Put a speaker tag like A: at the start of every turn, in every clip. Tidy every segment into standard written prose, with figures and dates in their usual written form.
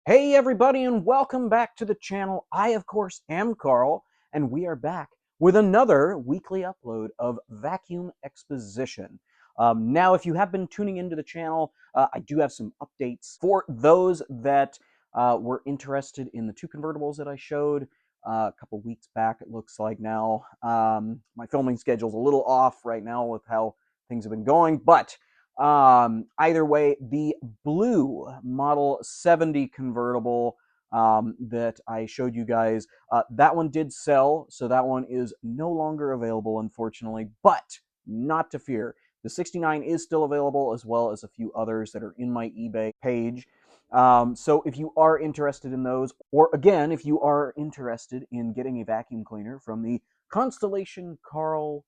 A: Hey everybody, and welcome back to the channel. I, of course, am Carl, and we are back with another weekly upload of Vacuum Exposition. Now, if you have been tuning into the channel, I do have some updates for those that were interested in the two convertibles that I showed a couple weeks back, it looks like now. My filming schedule's a little off right now with how things have been going, but either way, the blue Model 70 convertible that I showed you guys, that one did sell, so that one is no longer available, unfortunately, but not to fear. The 69 is still available, as well as a few others that are in my eBay page. So if you are interested in those, or again, if you are interested in getting a vacuum cleaner from the Constellation Carl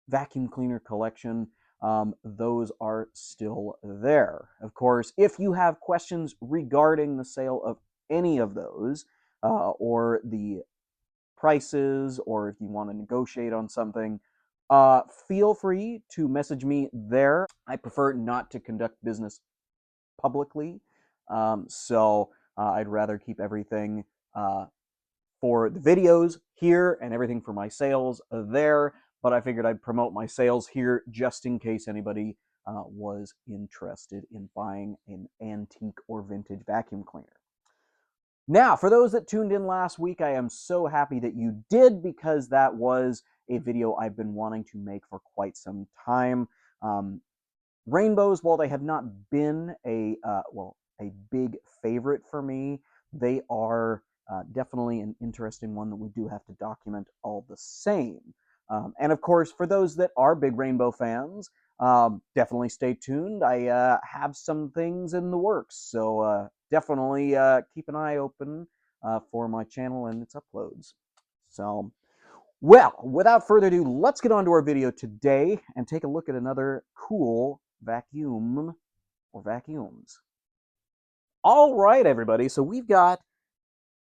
A: vacuum cleaner collection, those are still there. Of course, if you have questions regarding the sale of any of those, or the prices, or if you want to negotiate on something, feel free to message me there. I prefer not to conduct business publicly, so I'd rather keep everything for the videos here and everything for my sales there, but I figured I'd promote my sales here just in case anybody was interested in buying an antique or vintage vacuum cleaner. Now, for those that tuned in last week, I am so happy that you did, because that was a video I've been wanting to make for quite some time. Rainbows, while they have not been a big favorite for me, they are definitely an interesting one that we do have to document all the same. And of course, for those that are big Rainbow fans, definitely stay tuned. I have some things in the works, so definitely keep an eye open for my channel and its uploads. So, well, without further ado, let's get on to our video today and take a look at another cool vacuum or vacuums. All right, everybody, so we've got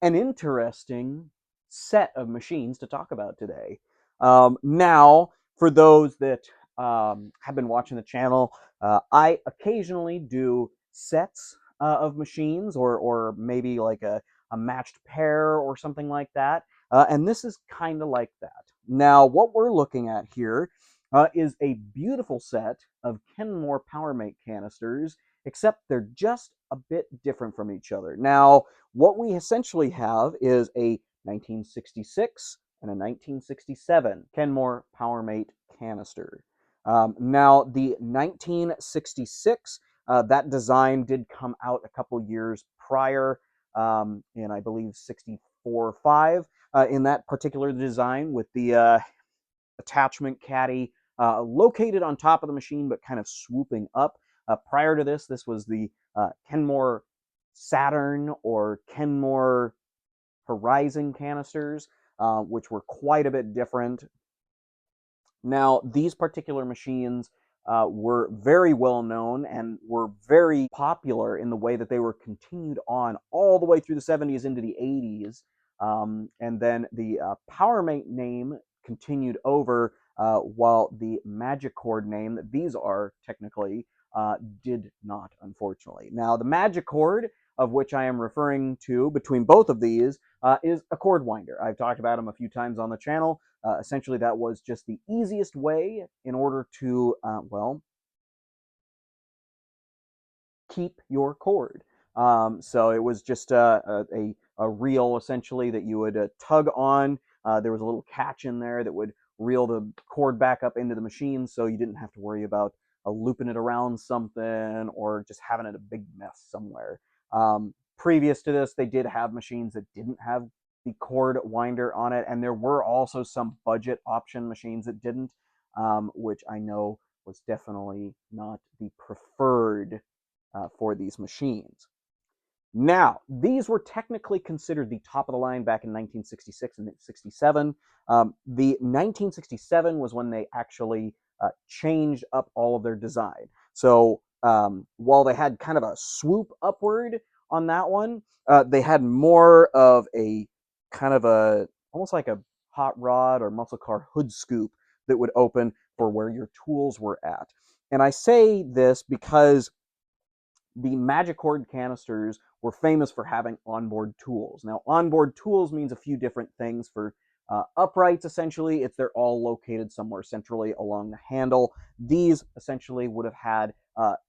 A: an interesting set of machines to talk about today. Now, for those that have been watching the channel, I occasionally do sets of machines, or maybe like a matched pair or something like that. And this is kind of like that. Now, what we're looking at here is a beautiful set of Kenmore PowerMate canisters, except they're just a bit different from each other. Now, what we essentially have is a 1966 and a 1967 Kenmore PowerMate canister. Now, the 1966, that design did come out a couple years prior, in I believe 64 5, in that particular design, with the attachment caddy located on top of the machine but kind of swooping up. Prior to this, this was the Kenmore Saturn or Kenmore Horizon canisters, which were quite a bit different. Now, these particular machines were very well known and were very popular in the way that they were continued on all the way through the 70s into the 80s. And then the PowerMate name continued over, while the Magicord name that these are technically did not, unfortunately. Now, the Magicord, of which I am referring to between both of these, is a cord winder. I've talked about them a few times on the channel. Essentially, that was just the easiest way in order to, well, keep your cord. So it was just a reel, essentially, that you would tug on. There was a little catch in there that would reel the cord back up into the machine, so you didn't have to worry about looping it around something or just having it a big mess somewhere. Previous to this, they did have machines that didn't have the cord winder on it, and there were also some budget option machines that didn't, which I know was definitely not the preferred for these machines. Now, these were technically considered the top of the line back in 1966 and 67. The 1967 was when they actually changed up all of their design. So while they had kind of a swoop upward on that one, they had more of a kind of a, almost like a hot rod or muscle car hood scoop that would open for where your tools were at. And I say this because the Magicord canisters were famous for having onboard tools. Now, onboard tools means a few different things. For uprights, essentially, they're all located somewhere centrally along the handle. These essentially would have had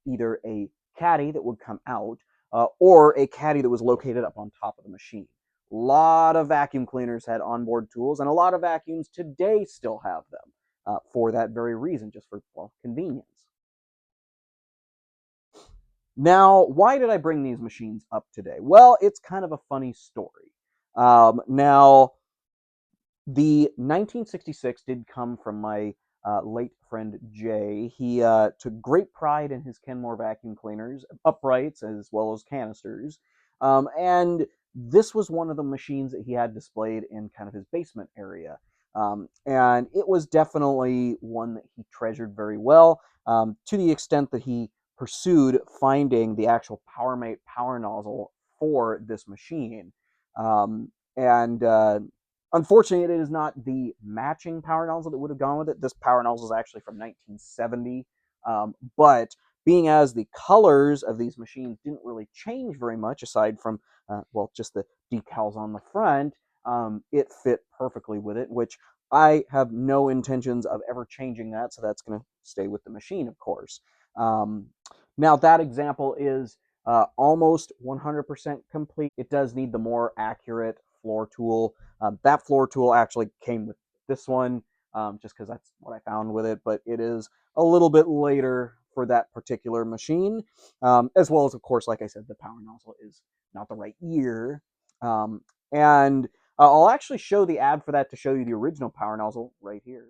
A: either a caddy that would come out or a caddy that was located up on top of the machine. A lot of vacuum cleaners had onboard tools, and a lot of vacuums today still have them for that very reason, just for, well, convenience. Now, why did I bring these machines up today? Well, it's kind of a funny story. Now, the 1966 did come from my late friend Jay. He took great pride in his Kenmore vacuum cleaners, uprights as well as canisters. And this was one of the machines that he had displayed in kind of his basement area. And it was definitely one that he treasured very well, to the extent that he pursued finding the actual PowerMate power nozzle for this machine. And Unfortunately, it is not the matching power nozzle that would have gone with it. This power nozzle is actually from 1970. But being as the colors of these machines didn't really change very much, aside from, well, just the decals on the front, it fit perfectly with it, which I have no intentions of ever changing that, so that's going to stay with the machine, of course. Now, that example is almost 100% complete. It does need the more accurate floor tool. That floor tool actually came with this one, just because that's what I found with it, but it is a little bit later for that particular machine, as well as, of course, like I said, the power nozzle is not the right year. And I'll actually show the ad for that to show you the original power nozzle right here.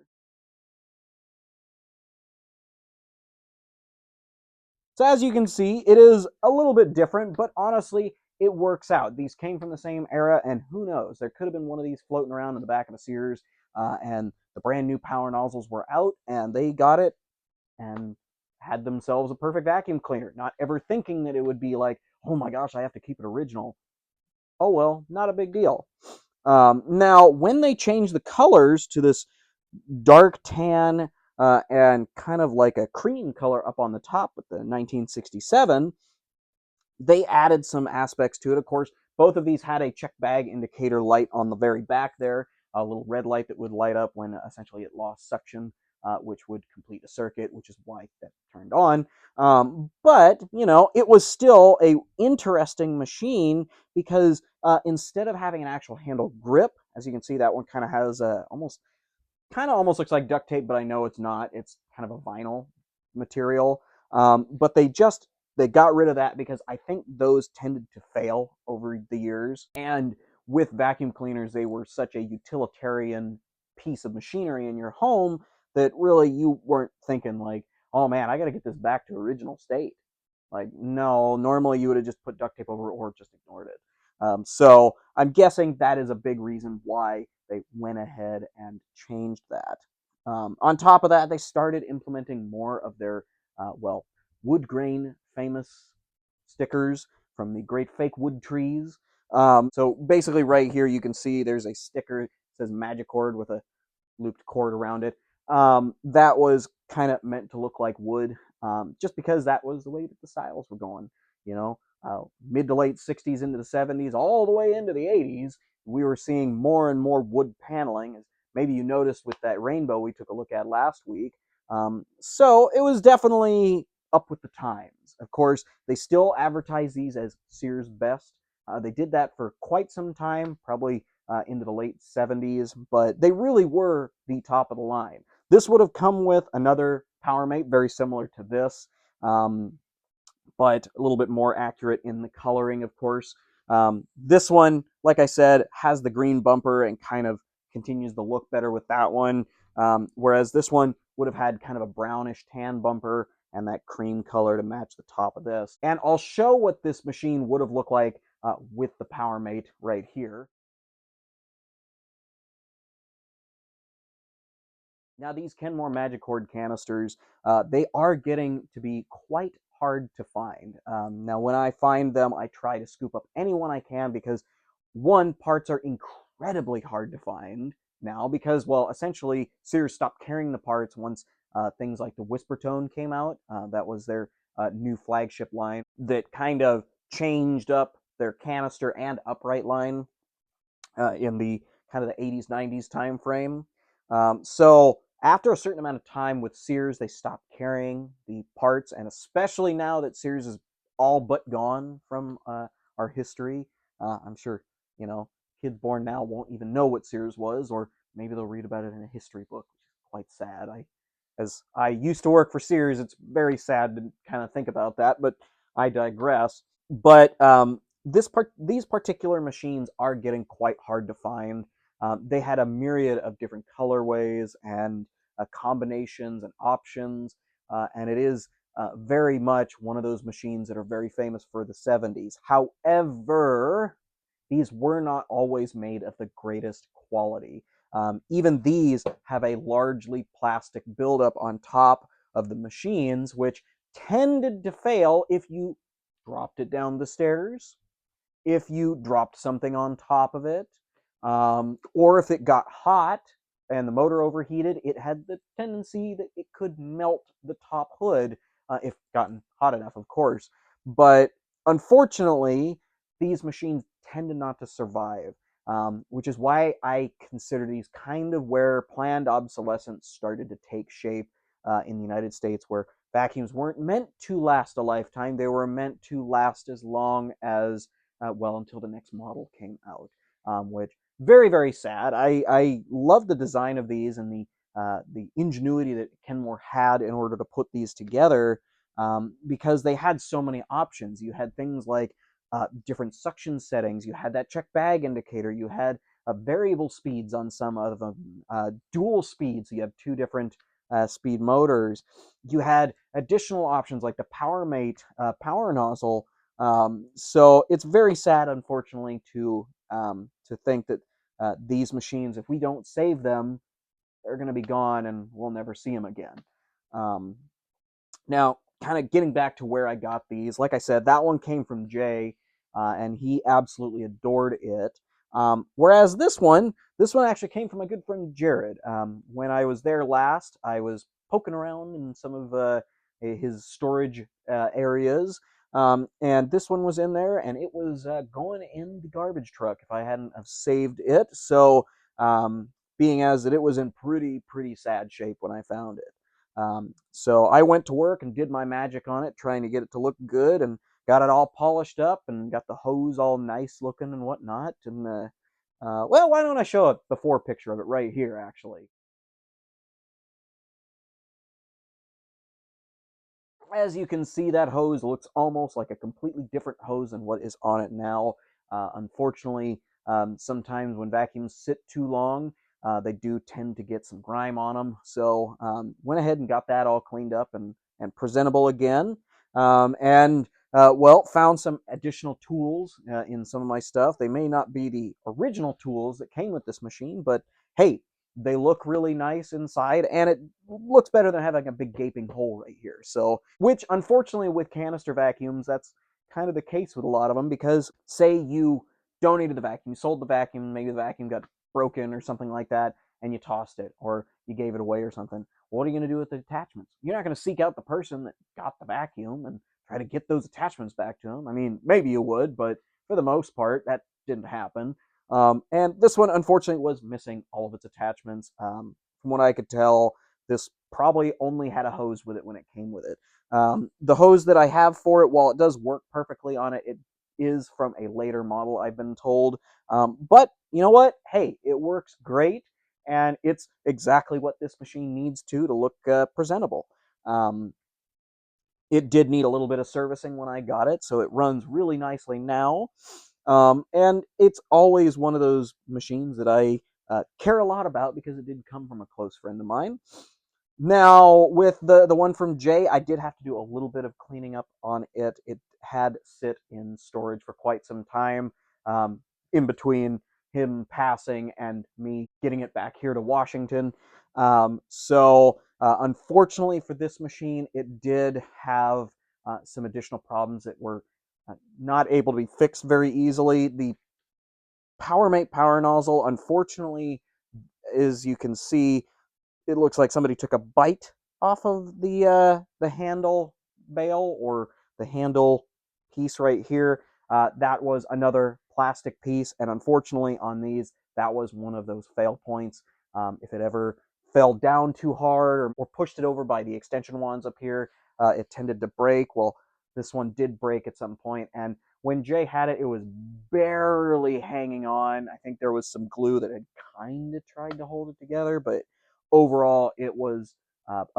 A: So as you can see, it is a little bit different, but honestly, it works out. These came from the same era, and who knows? There could have been one of these floating around in the back of a Sears, and the brand new power nozzles were out, and they got it and had themselves a perfect vacuum cleaner, not ever thinking that it would be like, oh my gosh, I have to keep it original. Oh well, not a big deal. Now, when they changed the colors to this dark tan and kind of like a cream color up on the top with the 1967, they added some aspects to it. Of course, both of these had a check bag indicator light on the very back there, a little red light that would light up when essentially it lost suction, which would complete a circuit, which is why that turned on. But, you know, it was still a interesting machine because instead of having an actual handle grip, as you can see, that one kind of has a almost looks like duct tape, but I know it's not. It's kind of a vinyl material. But they got rid of that because I think those tended to fail over the years. And with vacuum cleaners, they were such a utilitarian piece of machinery in your home that really you weren't thinking like, oh man, I got to get this back to original state. Like, no, normally you would have just put duct tape over it or just ignored it. So I'm guessing that is a big reason why they went ahead and changed that. On top of that, they started implementing more of their, well, wood grain famous stickers from the great fake wood trees. So basically, right here, you can see there's a sticker that says Magicord with a looped cord around it. That was kind of meant to look like wood, just because that was the way that the styles were going. You know, mid to late 60s into the 70s, all the way into the 80s, we were seeing more and more wood paneling, as maybe you noticed with that rainbow we took a look at last week. So it was definitely up with the times. Of course, they still advertise these as Sears Best. They did that for quite some time, probably into the late 70s, but they really were the top of the line. This would have come with another PowerMate, very similar to this, but a little bit more accurate in the coloring, of course. This one, like I said, has the green bumper and kind of continues to look better with that one, whereas this one would have had kind of a brownish tan bumper and that cream color to match the top of this. And I'll show what this machine would have looked like with the PowerMate right here. Now, these Kenmore Magicord canisters, they are getting to be quite hard to find. Now, when I find them, I try to scoop up anyone I can because, one, parts are incredibly hard to find now because, well, essentially, Sears stopped carrying the parts once things like the Whispertone came out. That was their new flagship line that kind of changed up their canister and upright line in the kind of the 80s, 90s time frame. So after a certain amount of time with Sears, they stopped carrying the parts, and especially now that Sears is all but gone from our history, I'm sure, you know, kids born now won't even know what Sears was, or maybe they'll read about it in a history book, which is quite sad. As I used to work for Sears, it's very sad to kind of think about that, but I digress. But these particular machines are getting quite hard to find. They had a myriad of different colorways and combinations and options, and it is very much one of those machines that are very famous for the 70s. However, these were not always made of the greatest quality. Even these have a largely plastic buildup on top of the machines, which tended to fail if you dropped it down the stairs, if you dropped something on top of it, or if it got hot and the motor overheated, it had the tendency that it could melt the top hood if gotten hot enough, of course. But unfortunately, these machines tended not to survive, which is why I consider these kind of where planned obsolescence started to take shape in the United States, where vacuums weren't meant to last a lifetime. They were meant to last as long as, well, until the next model came out, which very, very sad. I love the design of these and the ingenuity that Kenmore had in order to put these together, because they had so many options. You had things like different suction settings. You had that check bag indicator. You had variable speeds on some of them, dual speeds. So you have two different speed motors. You had additional options like the PowerMate power nozzle. So it's very sad, unfortunately, to think that these machines, if we don't save them, they're going to be gone and we'll never see them again. Now, kind of getting back to where I got these, like I said, that one came from Jay, and he absolutely adored it. Whereas this one actually came from my good friend Jared. When I was there last, I was poking around in some of his storage areas, and this one was in there, and it was going in the garbage truck if I hadn't have saved it. So, being as that it was in pretty sad shape when I found it. So I went to work and did my magic on it, trying to get it to look good, and got it all polished up and got the hose all nice looking and whatnot. And well, why don't I show a before picture of it right here, actually? As you can see, that hose looks almost like a completely different hose than what is on it now. Unfortunately, sometimes when vacuums sit too long, they do tend to get some grime on them. So went ahead and got that all cleaned up and presentable again. And well, found some additional tools in some of my stuff. They may not be the original tools that came with this machine, but hey, they look really nice inside, and it looks better than having a big gaping hole right here. So, which unfortunately with canister vacuums, that's kind of the case with a lot of them, because say you donated the vacuum, you sold the vacuum, maybe the vacuum got broken or something like that, and you tossed it or you gave it away or something. What are you going to do with the attachments? You're not going to seek out the person that got the vacuum and try to get those attachments back to them. I mean, maybe you would, but for the most part, that didn't happen. And this one, unfortunately, was missing all of its attachments. From what I could tell, this probably only had a hose with it when it came with it. The hose that I have for it, while it does work perfectly on it, it is from a later model, I've been told. But you know what? Hey, it works great, and it's exactly what this machine needs to look presentable. Um, it did need a little bit of servicing when I got it, so it runs really nicely now. And it's always one of those machines that I care a lot about because it did come from a close friend of mine. Now, with the one from Jay, I did have to do a little bit of cleaning up on it. It had sit in storage for quite some time, in between him passing and me getting it back here to Washington. So, unfortunately for this machine, it did have some additional problems that were not able to be fixed very easily. The PowerMate power nozzle, unfortunately, as you can see, it looks like somebody took a bite off of the handle bail or the handle piece right here. that was another plastic piece, and unfortunately on these, that was one of those fail points. If it ever fell down too hard or pushed it over by the extension wands up here, it tended to break. Well, this one did break at some point, and when Jay had it, it was barely hanging on. I think there was some glue that had kind of tried to hold it together, but overall, it was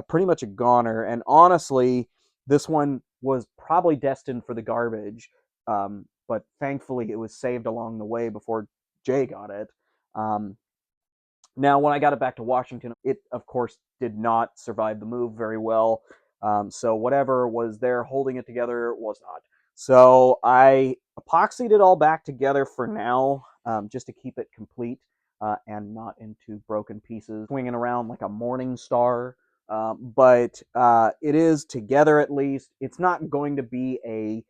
A: pretty much a goner. And honestly, this one was probably destined for the garbage, but thankfully it was saved along the way before Jay got it. Now, when I got it back to Washington, it, of course, did not survive the move very well. So whatever was there holding it together was not. So I epoxied it all back together for now, just to keep it complete and not into broken pieces, swinging around like a morning star. But it is together at least. It's not going to be a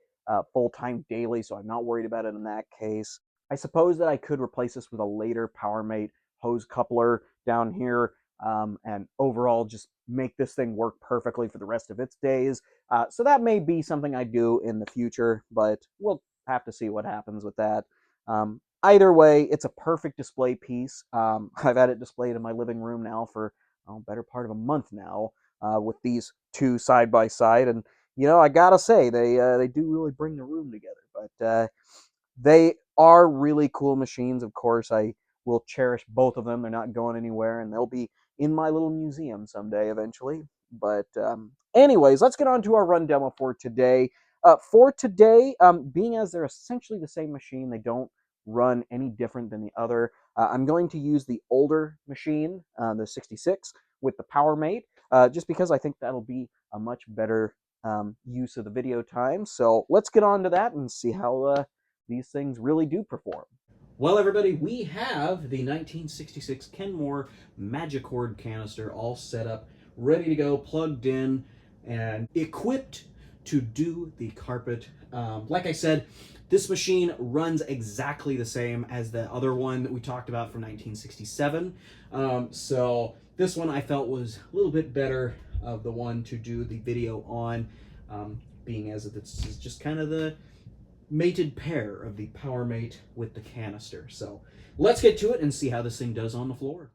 A: full-time daily, so I'm not worried about it in that case. I suppose that I could replace this with a later PowerMate hose coupler down here, and overall just make this thing work perfectly for the rest of its days. So that may be something I do in the future, but we'll have to see what happens with that. Either way, it's a perfect display piece. I've had it displayed in my living room now for better part of a month now, with these two side by side, and I gotta say they do really bring the room together. But they are really cool machines. Of course, I will cherish both of them. They're not going anywhere, and they'll be in my little museum someday eventually. But anyways, let's get on to our run demo for today. Being as they're essentially the same machine, they don't run any different than the other. I'm going to use the older machine, the 66, with the PowerMate, just because I think that'll be a much better use of the video time. So let's get on to that and see how these things really do perform. Well, everybody, we have the 1966 Kenmore Magicord canister all set up, ready to go, plugged in, and equipped to do the carpet. Like I said, this machine runs exactly the same as the other one that we talked about from 1967. So this one I felt was a little bit better of the one to do the video on, being as this is just kind of the mated pair of the PowerMate with the canister. So let's get to it and see how this thing does on the floor.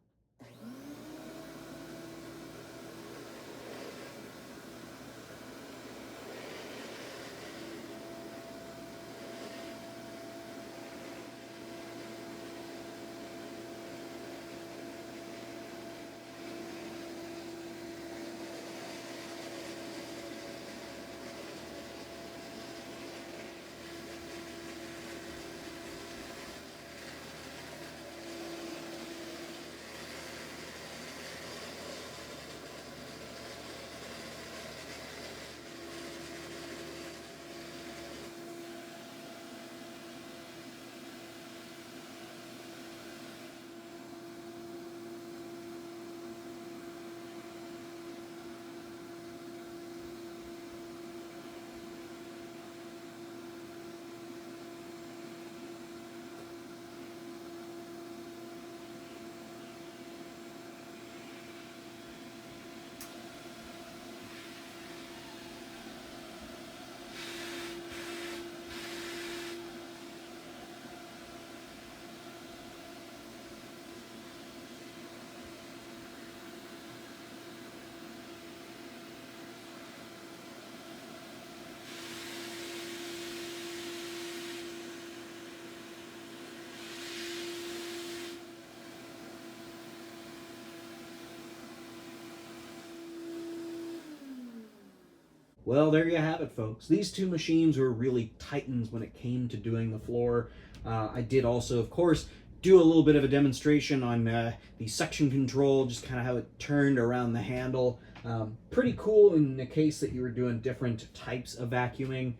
A: Well, there you have it, folks. These two machines were really titans when it came to doing the floor. I did also, of course, do a little bit of a demonstration on the suction control, just kind of how it turned around the handle. Pretty cool in the case that you were doing different types of vacuuming,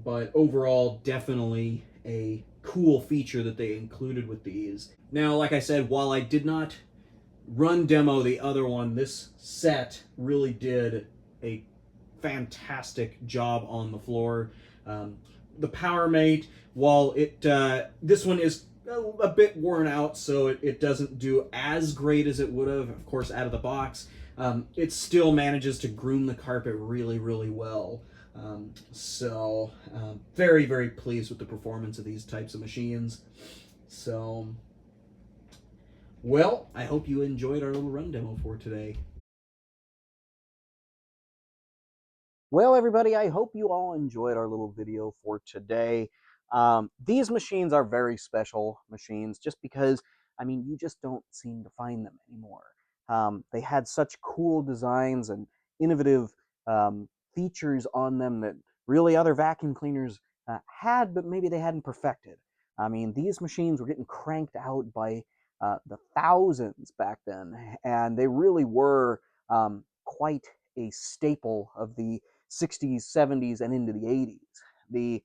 A: but overall, definitely a cool feature that they included with these. Now, like I said, while I did not run demo the other one, this set really did a fantastic job on the floor. The PowerMate, while this one is a bit worn out, so it doesn't do as great as it would have, of course, out of the box. it still manages to groom the carpet really, really well. Very, very pleased with the performance of these types of machines. So, well, I hope you enjoyed our little run demo for today. Well, everybody, I hope you all enjoyed our little video for today. These machines are very special machines just because, I mean, you just don't seem to find them anymore. They had such cool designs and innovative features on them that really other vacuum cleaners had, but maybe they hadn't perfected. I mean, these machines were getting cranked out by the thousands back then, and they really were quite a staple of the 60s, 70s, and into the 80s. The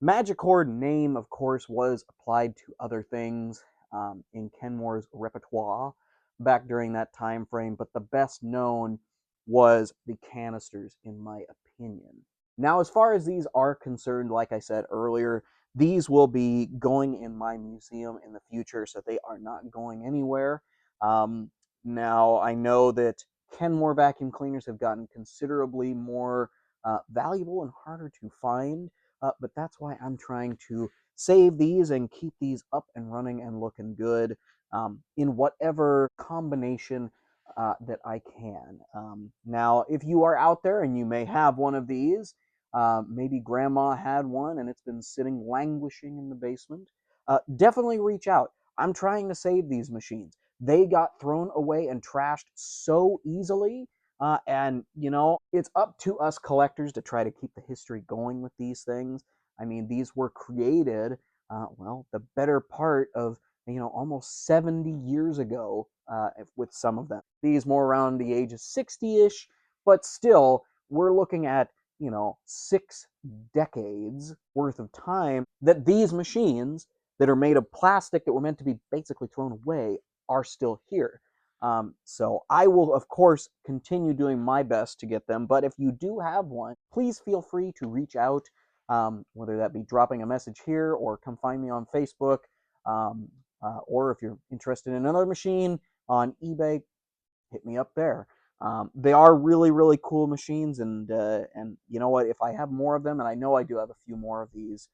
A: Magicord name, of course, was applied to other things in Kenmore's repertoire back during that time frame, but the best known was the Canisters, in my opinion. Now, as far as these are concerned, like I said earlier, these will be going in my museum in the future, so they are not going anywhere. Now, I know that Kenmore vacuum cleaners have gotten considerably more valuable and harder to find, but that's why I'm trying to save these and keep these up and running and looking good in whatever combination that I can. Now, if you are out there and you may have one of these, maybe grandma had one and it's been sitting languishing in the basement, definitely reach out. I'm trying to save these machines. They got thrown away and trashed so easily. And, you know, it's up to us collectors to try to keep the history going with these things. I mean, these were created, well, the better part of, you know, almost 70 years ago with some of them. These more around the age of 60-ish, but still, we're looking at, you know, 6 decades worth of time that these machines that are made of plastic that were meant to be basically thrown away are still here. So I will, of course, continue doing my best to get them. But if you do have one, please feel free to reach out, whether that be dropping a message here or come find me on Facebook. Or if you're interested in another machine on eBay, hit me up there. They are really, really cool machines, and you know what? If I have more of them, and I know I do have a few more of these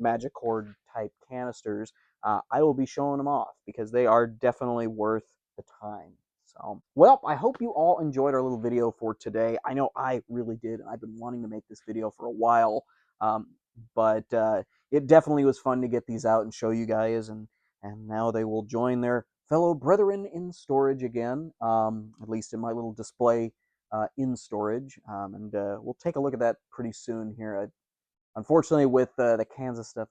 A: Magicord type canisters, I will be showing them off because they are definitely worth the time. So, well, I hope you all enjoyed our little video for today. I know I really did, and I've been wanting to make this video for a while, but it definitely was fun to get these out and show you guys, and now they will join their fellow brethren in storage again, at least in my little display in storage. And we'll take a look at that pretty soon here. Unfortunately, with the Kansas stuff,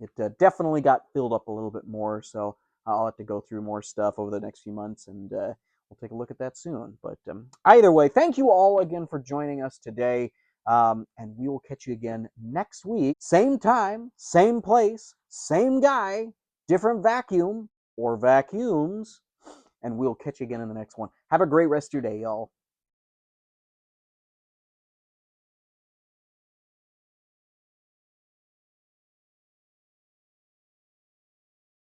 A: it definitely got filled up a little bit more, so I'll have to go through more stuff over the next few months, and we'll take a look at that soon. But either way, thank you all again for joining us today, and we will catch you again next week. Same time, same place, same guy, different vacuum or vacuums, and we'll catch you again in the next one. Have a great rest of your day, y'all.